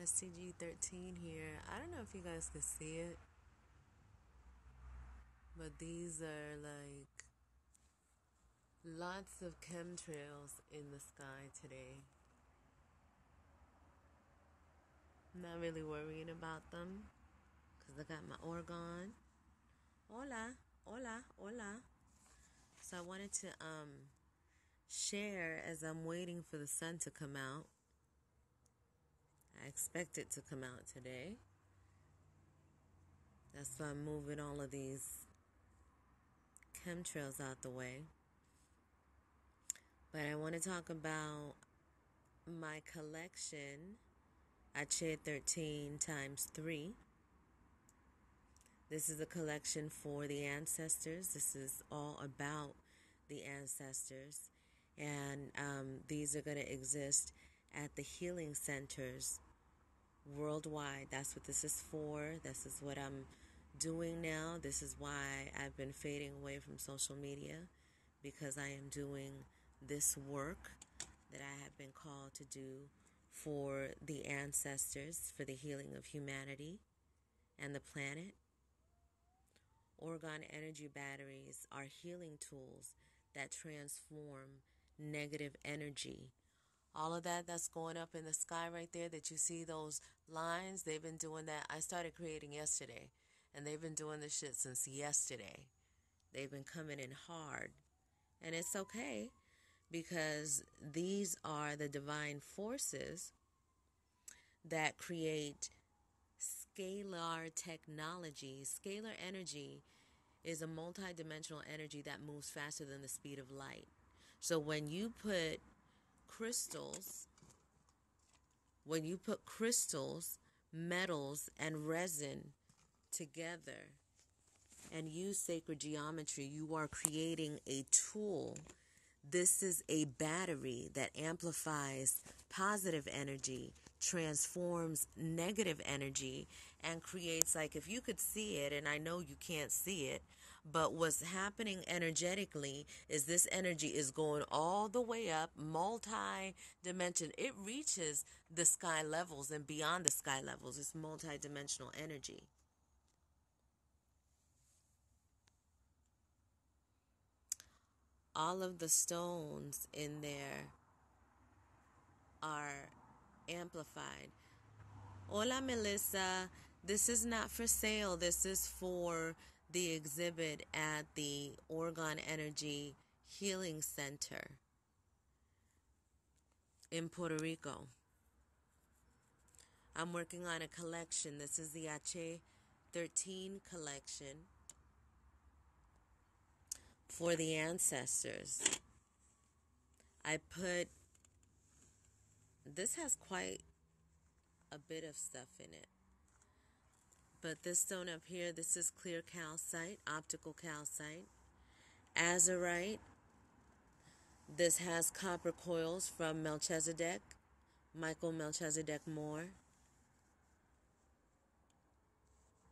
SEG13 here. I don't know if you guys can see it, but these are like lots of chemtrails in the sky today. I'm not really worrying about them because I got my Orgone. Hola, hola, hola. So I wanted to share as I'm waiting for the sun to come out. I expect it to come out today. That's why I'm moving all of these chemtrails out the way. But I want to talk about my collection, Ache'13x3. This is a collection for the ancestors. This is all about the ancestors. And these are going to exist at the healing centers worldwide. That's what this is for. This is what I'm doing now. This is why I've been fading away from social media, because I am doing this work that I have been called to do for the ancestors, for the healing of humanity and the planet. Orgone Energy Batteries are healing tools that transform negative energy. All of that's going up in the sky right there that you see those lines, they've been doing that. I started creating yesterday, and they've been doing this shit since yesterday. They've been coming in hard. And it's okay, because these are the divine forces that create scalar technology. Scalar energy is a multidimensional energy that moves faster than the speed of light. So when you put crystals, metals, and resin together and use sacred geometry, you are creating a tool. This is a battery that amplifies positive energy, transforms negative energy, and creates, like, if you could see it, and I know you can't see it, but what's happening energetically is this energy is going all the way up, multi-dimension. It reaches the sky levels and beyond the sky levels. It's multi-dimensional energy. All of the stones in there are amplified. Hola, Melissa. This is not for sale. This is for the exhibit at the Orgone Energy Healing Center in Puerto Rico. I'm working on a collection. This is the Ache'13 collection for the ancestors. This has quite a bit of stuff in it. But this stone up here, this is clear calcite, optical calcite. Azurite. This has copper coils from Melchizedek, Michael Melchizedek Moore.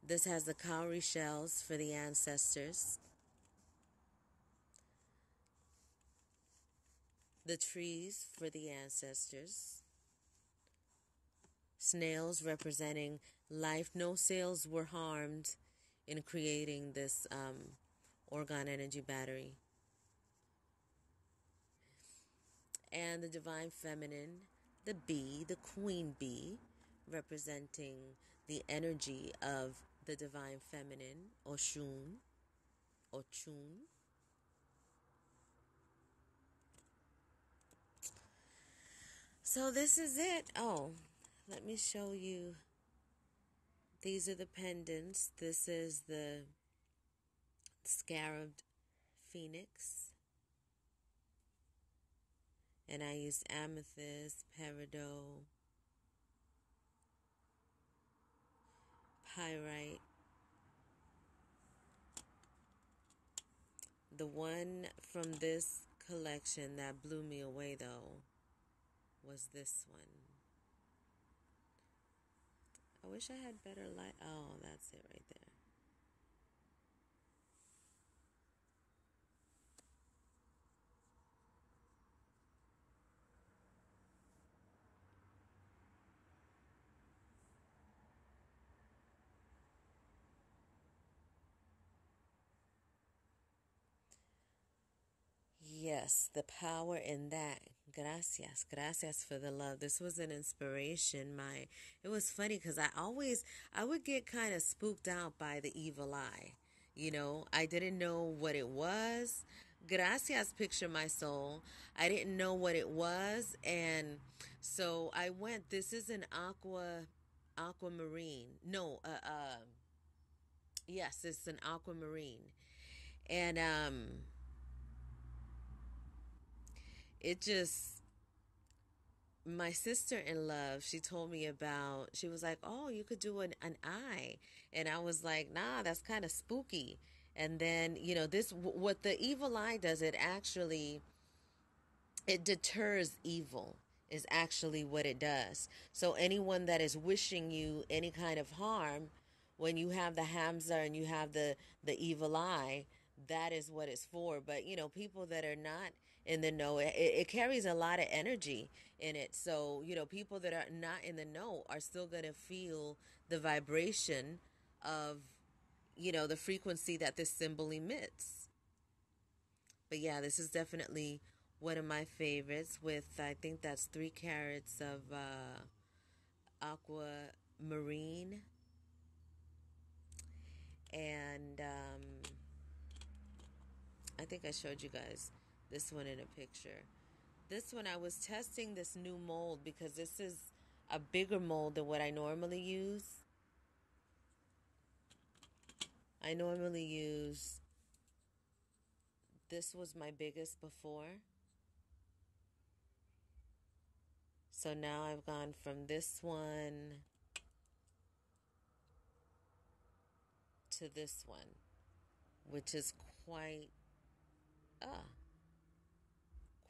This has the cowrie shells for the ancestors. The trees for the ancestors. Snails representing life. No cells were harmed in creating this Orgone Energy Battery. And the divine feminine, the bee, the queen bee, representing the energy of the divine feminine, Oshun. So this is it. Oh, let me show you. These are the pendants. This is the scarabed phoenix. And I used amethyst, peridot, pyrite. The one from this collection that blew me away, though, was this one. I wish I had better light. Oh, that's it right there. yes, the power in that. Gracias, gracias for the love. This was an inspiration. It was funny because I would get kind of spooked out by the evil eye. You know, I didn't know what it was. Gracias, picture my soul. I didn't know what it was, and so I went. This is an aquamarine. No, yes, it's an aquamarine, and it just, my sister in love, she told me about, she was like, oh, you could do an eye. And I was like, nah, that's kind of spooky. And then, you know, what the evil eye does, it deters evil, is actually what it does. So anyone that is wishing you any kind of harm, when you have the Hamza and you have the evil eye, that is what it's for. But you know, people that are not in the know, it carries a lot of energy in it. So you know, people that are not in the know are still going to feel the vibration of, you know, the frequency that this symbol emits. But yeah, this is definitely one of my favorites, with, I think that's 3 carats of aquamarine. And I think I showed you guys this one in a picture. This one, I was testing this new mold because this is a bigger mold than what I normally use. I normally use, this was my biggest before. So now I've gone from this one to this one, which is uh,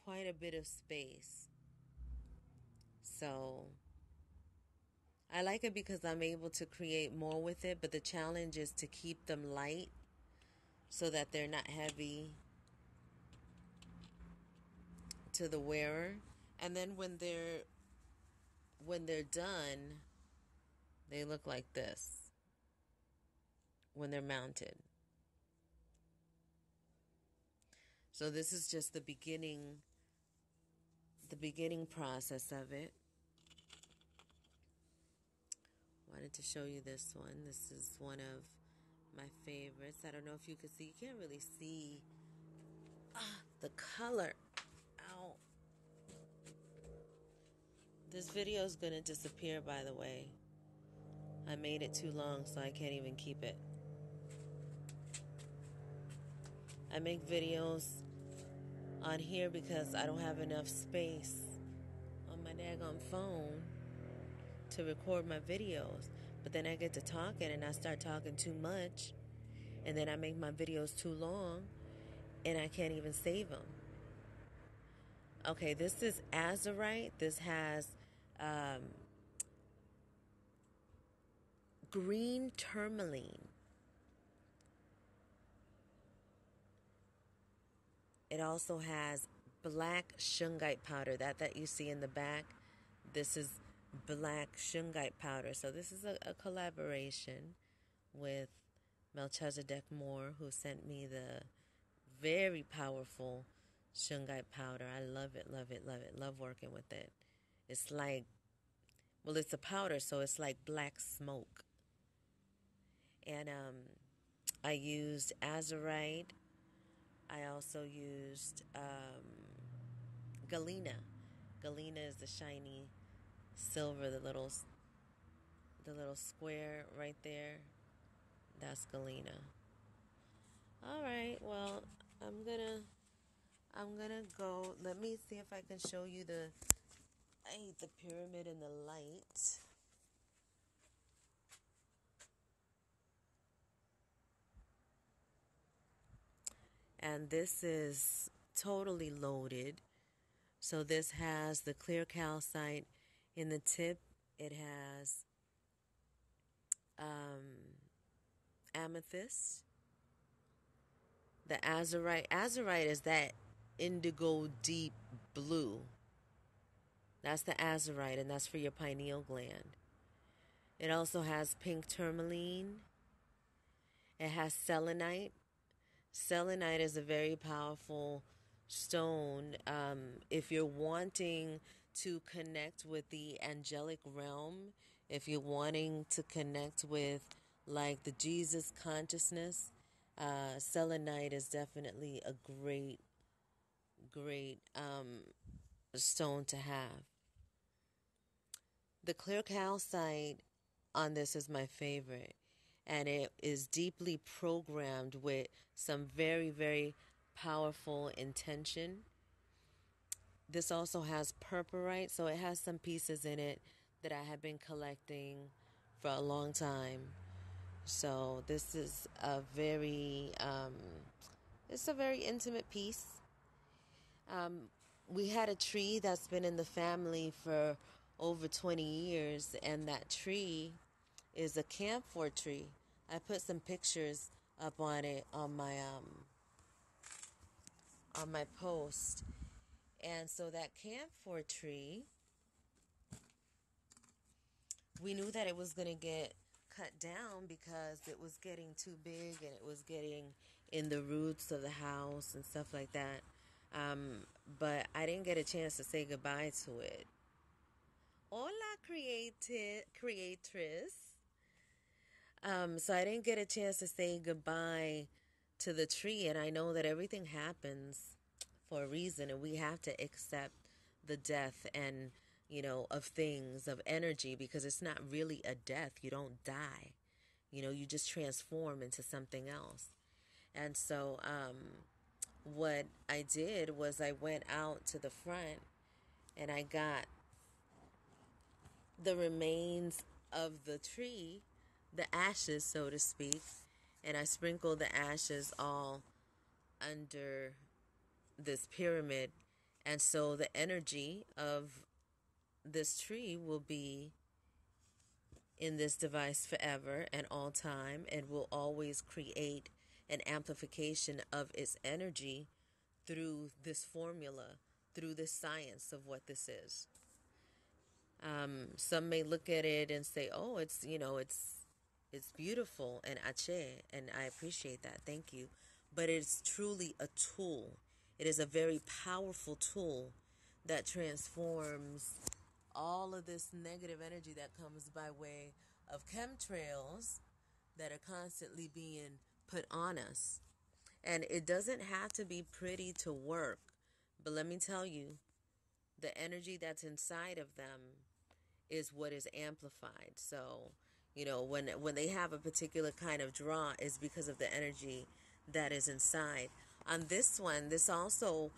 quite a bit of space. So I like it because I'm able to create more with it, but the challenge is to keep them light so that they're not heavy to the wearer. And then when they're done, they look like this when they're mounted. So this is just the beginning process of it. Wanted to show you this one. This is one of my favorites. I don't know if you can see. You can't really see the color. Ow. This video is going to disappear, by the way. I made it too long, so I can't even keep it. I make videos on here because I don't have enough space on my daggone phone to record my videos. But then I get to talking and I start talking too much, and then I make my videos too long and I can't even save them. Okay, this is azurite. This has green tourmaline. It also has black shungite powder. That you see in the back, this is black shungite powder. So this is a collaboration with Melchizedek Moore, who sent me the very powerful shungite powder. I love it, love it, love it. Love working with it. It's like, well, it's a powder, so it's like black smoke. And I used azurite. I also used galena. Galena is the shiny silver, the little square right there. That's galena. All right, well, I'm gonna go. Let me see if I can show you the pyramid in the light. And this is totally loaded. So this has the clear calcite in the tip. It has amethyst. The azurite. Azurite is that indigo deep blue. That's the azurite, and that's for your pineal gland. It also has pink tourmaline. It has selenite. Selenite is a very powerful stone, if you're wanting to connect with the angelic realm, if you're wanting to connect with like the Jesus consciousness, selenite is definitely a great stone to have. The clear calcite on this is my favorite, and it is deeply programmed with some very powerful intention. This also has purpurite, so it has some pieces in it that I have been collecting for a long time. So this is a it's a very intimate piece. We had a tree that's been in the family for over 20 years, and that tree is a camphor tree. I put some pictures up on it on my post. And so that camphor tree, we knew that it was going to get cut down because it was getting too big and it was getting in the roots of the house and stuff like that. But I didn't get a chance to say goodbye to it. Hola, creatrice. So I didn't get a chance to say goodbye to the tree, and I know that everything happens for a reason, and we have to accept the death and, of things, of energy, because it's not really a death. You don't die. You just transform into something else. And so what I did was I went out to the front and I got the remains of the tree, the ashes, so to speak, and I sprinkled the ashes all under this pyramid. And so the energy of this tree will be in this device forever and all time, and will always create an amplification of its energy through this formula, through this science of what this is. Some may look at it and say, "Oh, it's beautiful and Ache', and I appreciate that. Thank you." But it's truly a tool. It is a very powerful tool that transforms all of this negative energy that comes by way of chemtrails that are constantly being put on us. And it doesn't have to be pretty to work, but let me tell you, the energy that's inside of them is what is amplified. So, when they have a particular kind of draw, is because of the energy that is inside. On this one, this also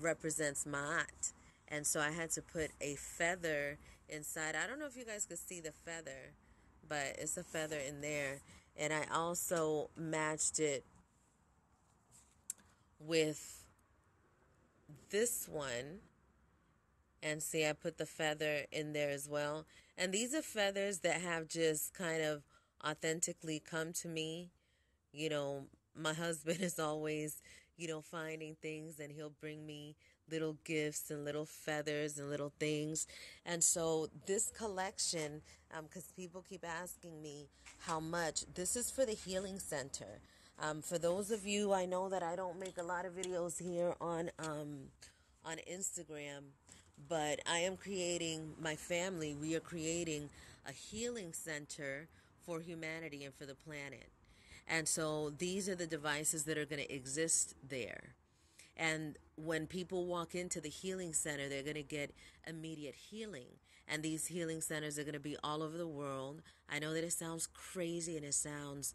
represents Ma'at. And so I had to put a feather inside. I don't know if you guys could see the feather, but it's a feather in there. And I also matched it with this one. And see, I put the feather in there as well. And these are feathers that have just kind of authentically come to me. My husband is always, finding things, and he'll bring me little gifts and little feathers and little things. And so this collection, because people keep asking me how much, this is for the Healing Center. For those of you, I know that I don't make a lot of videos here on Instagram, but I am creating, my family, we are creating a healing center for humanity and for the planet. And so these are the devices that are going to exist there. And when people walk into the healing center, they're going to get immediate healing. And these healing centers are going to be all over the world. I know that it sounds crazy and it sounds,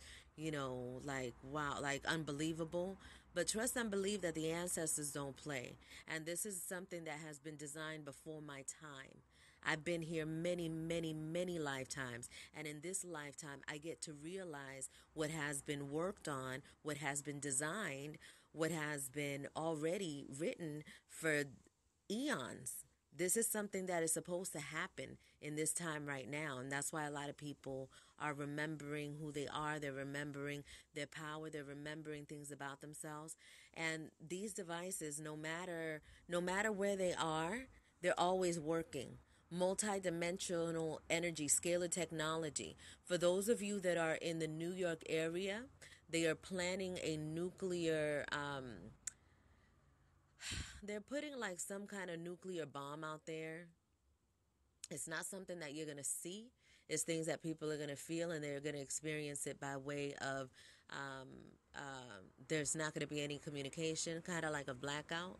like, wow, like unbelievable. But trust and believe that the ancestors don't play. And this is something that has been designed before my time. I've been here many lifetimes. And in this lifetime, I get to realize what has been worked on, what has been designed, what has been already written for eons. This is something that is supposed to happen in this time right now. And that's why a lot of people are remembering who they are. They're remembering their power. They're remembering things about themselves. And these devices, no matter where they are, they're always working. Multi-dimensional energy, scalar technology. For those of you that are in the New York area, they are planning a nuclear they're putting like some kind of nuclear bomb out there. It's not something that you're going to see. It's things that people are going to feel, and they're going to experience it by way of there's not going to be any communication, kind of like a blackout.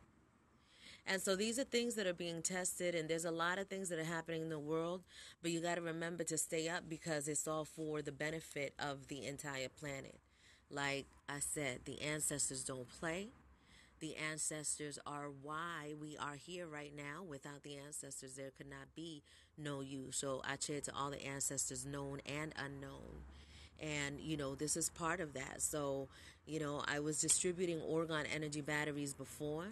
And so these are things that are being tested, and there's a lot of things that are happening in the world, but you got to remember to stay up because it's all for the benefit of the entire planet. Like I said, the ancestors don't play. The ancestors are why we are here right now. Without the ancestors, there could not be no you. So Ache to all the ancestors known and unknown. And, this is part of that. So, I was distributing Orgone Energy Batteries before,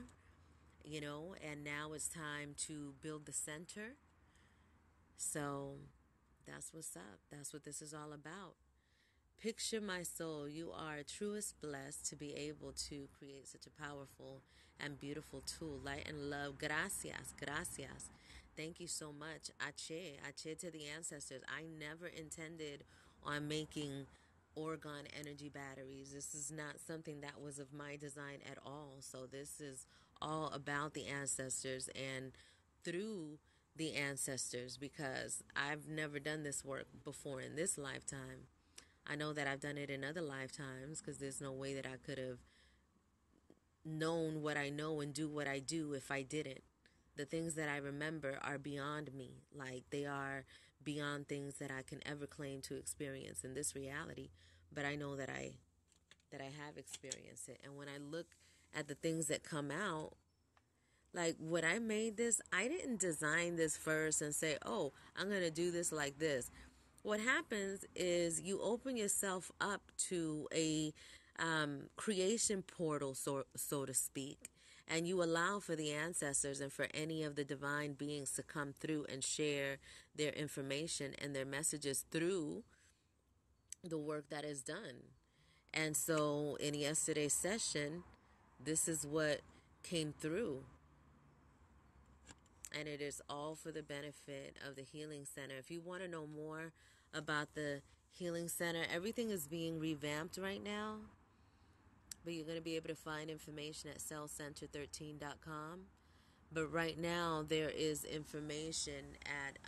and now it's time to build the center. So that's what's up. That's what this is all about. Picture my soul. You are truest blessed to be able to create such a powerful and beautiful tool. Light and love. Gracias. Gracias. Thank you so much. Ache. Ache to the ancestors. I never intended on making Orgone Energy Batteries. This is not something that was of my design at all. So this is all about the ancestors and through the ancestors, because I've never done this work before in this lifetime. I know that I've done it in other lifetimes, because there's no way that I could have known what I know and do what I do if I didn't. The things that I remember are beyond me. Like, they are beyond things that I can ever claim to experience in this reality. But I know that I have experienced it. And when I look at the things that come out, like when I made this, I didn't design this first and say, oh, I'm going to do this like this. What happens is you open yourself up to a creation portal, so to speak, and you allow for the ancestors and for any of the divine beings to come through and share their information and their messages through the work that is done. And so in yesterday's session, this is what came through. And it is all for the benefit of the Healing Center. If you want to know more about the Healing Center, everything is being revamped right now. But you're going to be able to find information at SEG13.com. But right now, there is information at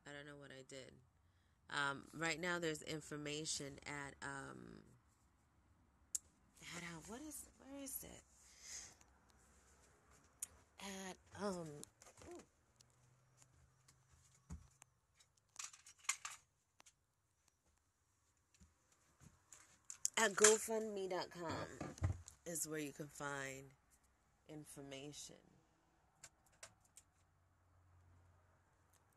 I don't know what I did. Right now, there's information at where is it? At GoFundMe.com is where you can find information.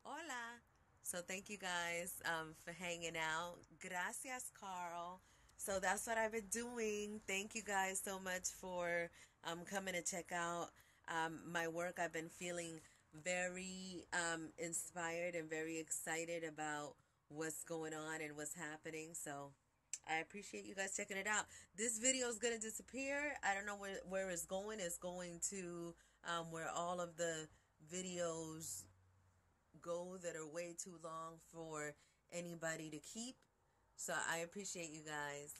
Hola. So thank you guys for hanging out. Gracias, Carl. So that's what I've been doing. Thank you guys so much for coming to check out my work. I've been feeling very inspired and very excited about what's going on and what's happening. So I appreciate you guys checking it out. This video is going to disappear. I don't know where it's going. It's going to where all of the videos go that are way too long for anybody to keep. So I appreciate you guys.